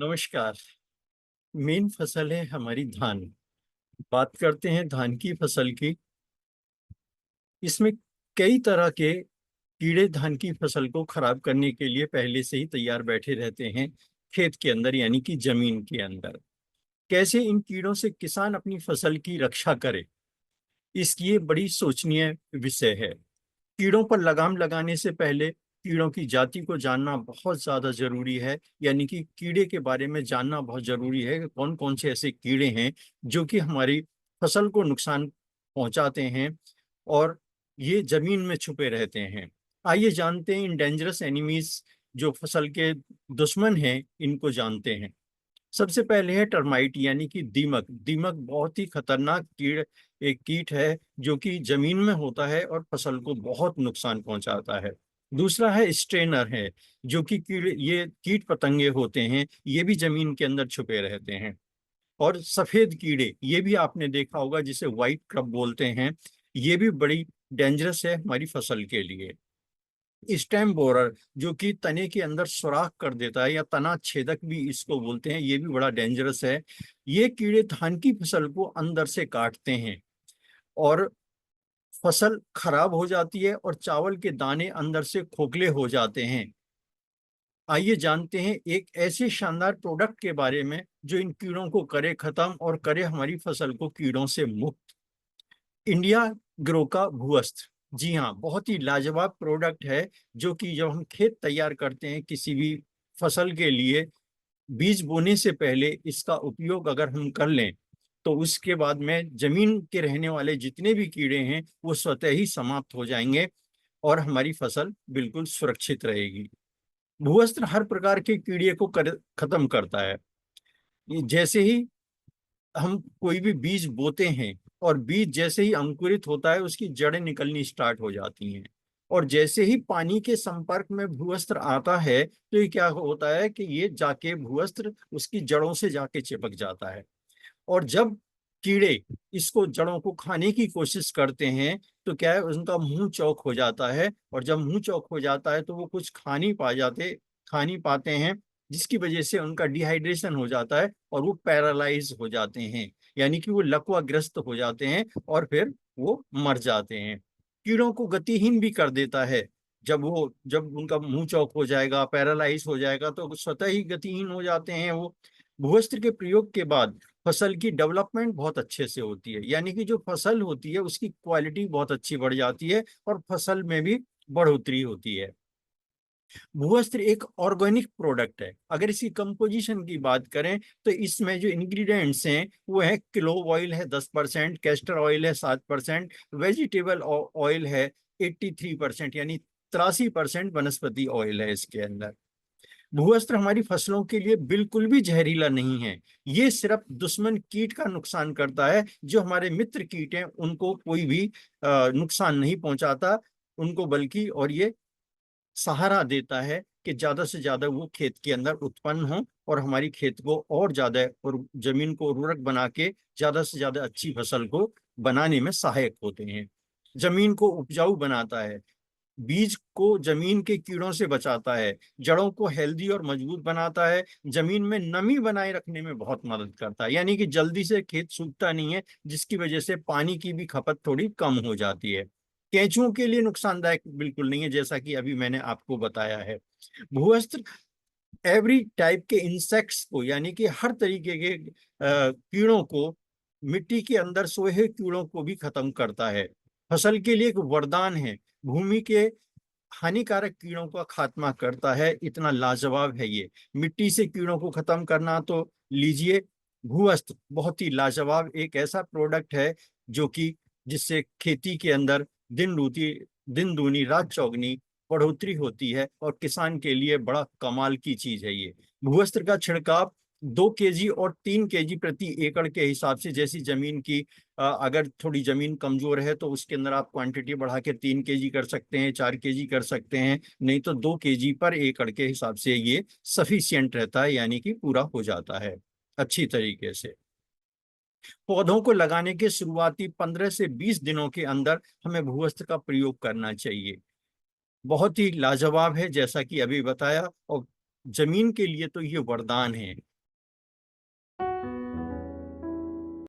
नमस्कार। मेन फसल है हमारी धान। बात करते हैं धान की फसल की। इसमें कई तरह के कीड़े धान की फसल को खराब करने के लिए पहले से ही तैयार बैठे रहते हैं खेत के अंदर, यानी कि जमीन के अंदर। कैसे इन कीड़ों से किसान अपनी फसल की रक्षा करे, इसकी ये बड़ी सोचनीय विषय है। कीड़ों पर लगाम लगाने से पहले कीड़ों की जाति को जानना बहुत ज्यादा जरूरी है, यानी कि कीड़े के बारे में जानना बहुत जरूरी है कि कौन कौन से ऐसे कीड़े हैं जो कि हमारी फसल को नुकसान पहुंचाते हैं और ये जमीन में छुपे रहते हैं। आइए जानते हैं इन डेंजरस एनिमीज, जो फसल के दुश्मन हैं, इनको जानते हैं। सबसे पहले है टर्माइट, यानी कि दीमक। दीमक बहुत ही खतरनाक एक कीट है जो कि जमीन में होता है और फसल को बहुत नुकसान पहुंचाता है। दूसरा है स्ट्रेनर है, जो कि कीड़े, ये कीट पतंगे होते हैं, ये भी जमीन के अंदर छुपे रहते हैं। और सफेद कीड़े, ये भी आपने देखा होगा, जिसे व्हाइट क्रब बोलते हैं, ये भी बड़ी डेंजरस है हमारी फसल के लिए। स्टेम बोरर, जो कि तने के अंदर सुराख कर देता है, या तना छेदक भी इसको बोलते हैं, ये भी बड़ा डेंजरस है। ये कीड़े धान की फसल को अंदर से काटते हैं और फसल खराब हो जाती है और चावल के दाने अंदर से खोखले हो जाते हैं। आइए जानते हैं एक ऐसे शानदार प्रोडक्ट के बारे में जो इन कीड़ों को करे खत्म और करे हमारी फसल को कीड़ों से मुक्त। इंडिया ग्रो का भूअस्त्र। जी हाँ, बहुत ही लाजवाब प्रोडक्ट है, जो कि जब हम खेत तैयार करते हैं किसी भी फसल के लिए, बीज बोने से पहले इसका उपयोग अगर हम कर लें तो उसके बाद में जमीन के रहने वाले जितने भी कीड़े हैं वो स्वतः ही समाप्त हो जाएंगे और हमारी फसल बिल्कुल सुरक्षित रहेगी। भूअस्त्र हर प्रकार के कीड़े को खत्म करता है। ये जैसे ही हम कोई भी बीज बोते हैं और बीज जैसे ही अंकुरित होता है, उसकी जड़ें निकलनी स्टार्ट हो जाती हैं। और जैसे ही पानी के संपर्क में भूवस्त्र आता है तो ये क्या होता है कि ये जाके भूवस्त्र उसकी जड़ों से जाके चिपक जाता है। और जब कीड़े इसको जड़ों को खाने की कोशिश करते हैं तो क्या है, उनका मुंह चौक हो जाता है। और जब मुंह चौक हो जाता है तो वो कुछ खा नहीं पाते हैं, जिसकी वजह से उनका डिहाइड्रेशन हो जाता है और वो पैरालाइज हो जाते हैं, यानी कि वो लकवाग्रस्त हो जाते हैं और फिर वो मर जाते हैं। कीड़ों को गतिहीन भी कर देता है। जब उनका मुंह चौक हो जाएगा, पैरालाइज हो जाएगा, तो स्वतः ही गतिहीन हो जाते हैं वो। भूवस्त्र के प्रयोग के बाद फसल की डेवलपमेंट बहुत अच्छे से होती है, यानी कि जो फसल होती है उसकी क्वालिटी बहुत अच्छी बढ़ जाती है और फसल में भी बढ़ोतरी होती है। भूवस्त्र एक ऑर्गेनिक प्रोडक्ट है। अगर इसकी कंपोजिशन की बात करें तो इसमें जो इंग्रेडिएंट्स हैं वो है, क्लोव ऑयल है 10%, कैस्टर ऑयल है 7%, वेजिटेबल ऑयल है 83%, यानी 83% वनस्पति ऑयल है इसके अंदर। भूवस्त्र हमारी फसलों के लिए बिल्कुल भी जहरीला नहीं है। ये सिर्फ दुश्मन कीट का नुकसान करता है। जो हमारे मित्र कीट हैं उनको कोई भी नुकसान नहीं पहुंचाता उनको, बल्कि और ये सहारा देता है कि ज्यादा से ज्यादा वो खेत के अंदर उत्पन्न हो और हमारी खेत को और ज्यादा और जमीन को उर्वरक बना के ज्यादा से ज्यादा अच्छी फसल को बनाने में सहायक होते हैं। जमीन को उपजाऊ बनाता है, बीज को जमीन के कीड़ों से बचाता है, जड़ों को हेल्दी और मजबूत बनाता है, जमीन में नमी बनाए रखने में बहुत मदद करता है, यानी कि जल्दी से खेत सूखता नहीं है, जिसकी वजह से पानी की भी खपत थोड़ी कम हो जाती है। केंचुओं के लिए नुकसानदायक बिल्कुल नहीं है, जैसा कि अभी मैंने आपको बताया है। भूवस्त्र एवरी टाइप के इंसेक्ट्स को, यानी कि हर तरीके के कीड़ों को, मिट्टी के अंदर सोए हुए कीड़ों को भी खत्म करता है। फसल के लिए एक वरदान है। भूमि के हानिकारक कीड़ों का खात्मा करता है। इतना लाजवाब है ये। मिट्टी से कीड़ों को खत्म करना तो लीजिए, भूअस्त्र बहुत ही लाजवाब एक ऐसा प्रोडक्ट है जो कि जिससे खेती के अंदर दिन दूनी रात चौगनी बढ़ोतरी होती है और किसान के लिए बड़ा कमाल की चीज है ये। भूअस्त्र का छिड़काव 2 केजी और 3 केजी प्रति एकड़ के हिसाब से, जैसी जमीन की अगर थोड़ी जमीन कमजोर है तो उसके अंदर आप क्वांटिटी बढ़ा के 3 केजी कर सकते हैं, 4 केजी कर सकते हैं, नहीं तो 2 केजी पर एकड़ के हिसाब से ये सफिशियंट रहता है, यानी कि पूरा हो जाता है अच्छी तरीके से। पौधों को लगाने के शुरुआती 15 से 20 दिनों के अंदर हमें भूवस्त्र का प्रयोग करना चाहिए। बहुत ही लाजवाब है, जैसा कि अभी बताया, और जमीन के लिए तो ये वरदान है।